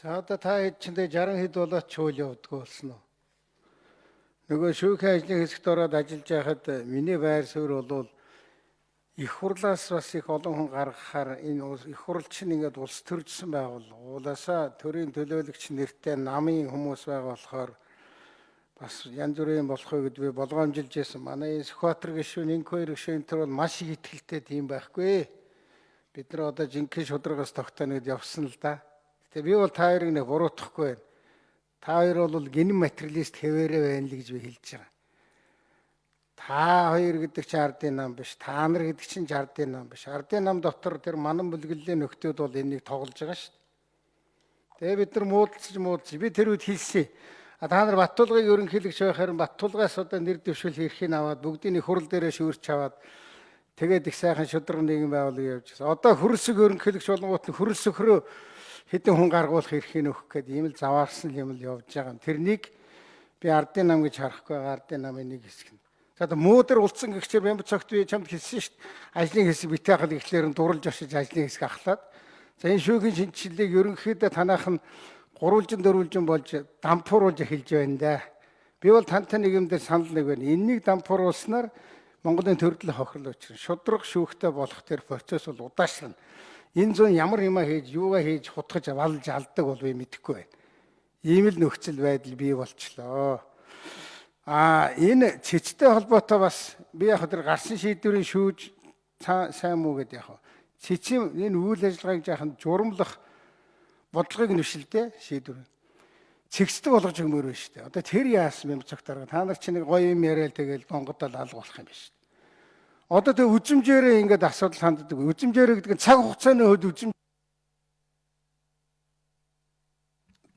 За одоо та хэд ч энэ 60 хэд болоод чуул явдггүй болсон уу? Нөгөө шүүхийн ажлын хэсэгт ороод ажиллаж байхад миний байр суурь бол их хурлаас бас их олон хүн гаргахаар энэ их хурл чинь ингээд улс төржсөн байгууллага. Уулаасаа төрийн төлөөлөгч нэртэй намын хүмүүс байгаа болохоор бас янз бүрийн болох вэ гэд би болгоомжилж байсан. Манай Сүхбаатар гишүүн, Инкойр гишүүн тэр бол маш их ихтэй тийм байхгүй. Бид нар одоо жинхэнэ шударгаас тогтооно гэд явсан л да. Гэтэ би бол та хоёрыг нэг буруутгахгүй байна. Та хоёр бол гинэн материалист хэвээрээ байна л гэж би хэлж байгаа. Та хоёр гэдэг чинь ардын нам биш. Та нар гэдэг чинь ардын нам биш. Ардын нам дотор тэр манан бүлгэллийн нөхдүүд бол энийг тоглож байгаа шүү дээ. Тэгээ бид нар муудалж би тэр үед хэлсэн. Та нар Баттулгыг ерөнхийлөгч байхаар Баттулгаас одоо нэр дэвшил хэрхийг аваад бүгдийг их хурл дээрээ шүүрч аваад тэгээд их сайхан шудраг нийгэм байгуулгыг явж байгаа. Одоо хөрсөг ерөнхийлөгч болгоот нь хөрс өхрөө хэдэн хүн гаргуулах хэрхийг нөхөх гээд ийм л заваарсан юм л явж байгаа. Тэрнийг би ардын нам гэж харахгүй байгаа. Ардын намын нэг хэсэг нь. За муудар улцсан гэгчээр бямб цогт би чамд хэлсэн шүү дээ. Ажлын хэсэг битээ хал ихлээр нь дурлж очиж ажлын хэсэг ахлаад. За энэ шүүхийн шинжилгээг ерөнхийдөө танах нь гурвалжин дөрвөлжин болж дампууруулж эхэлж байна да. Би бол тантай нийгэмдэр санал нэг байна. Энэнийг дампууруулснаар Монголын төрөлх хохирол учрна. Шудраг шүүхтэй болох тэр процесс бол удаашрна. Энэ зүүн ямар юмаа хийж, юугаа хийж хутгаж авалж алдаг бол би мэдэхгүй байна. Ийм л нөхцөл байдал бий болчлоо. Энэ цэцтэй холбоотой бас би яг тэр гарсан шийдвэрийн шүүж сайн муу гэдэг яг. Цэцийн энэ үйл ажиллагааг жаахан журамлах бодлогыг нэвшилдэ шийдвэр. Цэгцдэг болгож өгмөр байна шүү дээ. Одоо тэр яасан юм цогтарга. Та нар чинь нэг гоё юм яриад тэгэл гонгодол алга болох юм байна шүү дээ. Одоо тэг үзмжээрээ ингээд асуудал ханддаг. Үзмжээрээ гэдэг нь цаг хугацааны хувьд үзм.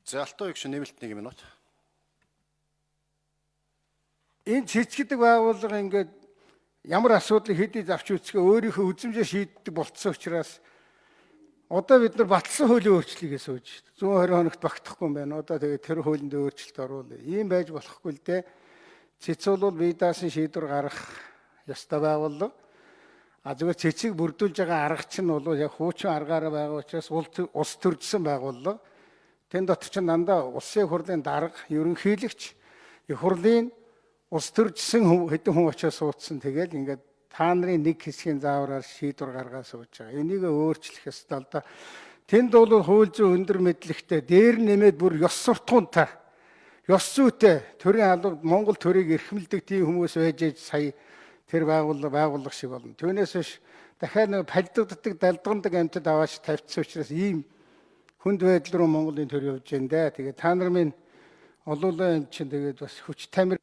За алтан уугч нэмэлт 1 минут. Энэ цэц гэдэг байгууллага ингээд ямар асуудлыг хэдий завч үүсгээ өөрийнхөө үзмжээ шийддэг болцсон учраас одоо бид нар батлсан хуулийн өөрчлөлийгээ сууж шүү дээ. 120 хоногт багтахгүй юм байна. Одоо тэгээд тэр хуулинд өөрчлөлт оруулъя. Ийм байж болохгүй л дээ. Цэц бол бие даасан шийдвэр гаргах ёстой байгууллага. Зүгээр цэцийг бүрдүүлж байгаа арга чинь бол яг хуучин аргаараа байгаа учраас улс төржсөн байгууллага. Тэн дотор чинь дандаа улсын хурлын дарга, ерөнхийлөгч, их хурлын улс төржсөн хэдэн хүн очиж суудсан. Тэгэл ингээд та нарын нэг хэсгийн заавраар шийдвэр гаргаад сууж байгаа. Энийг өөрчлөх ёстой л да. Тэнд бол хууль зүйн өндөр мэдлэгтэй, дээр нэмээд бүр ёс суртахуунтай, ёс зүйтэй төрийн албад Монгол төрийг эрхэмлдэг тийм хүмүүс байж сая тэр байгууллага шиг болно. Түүнээс биш дахиад нэг палдагддаг, далдгандаг амьтад аваач тавьчихсан учраас ийм хүнд байдал руу Монголын төр явж байна да. Тэгээд та нар минь олоолаа юм чинь тэгээд бас хүч тамир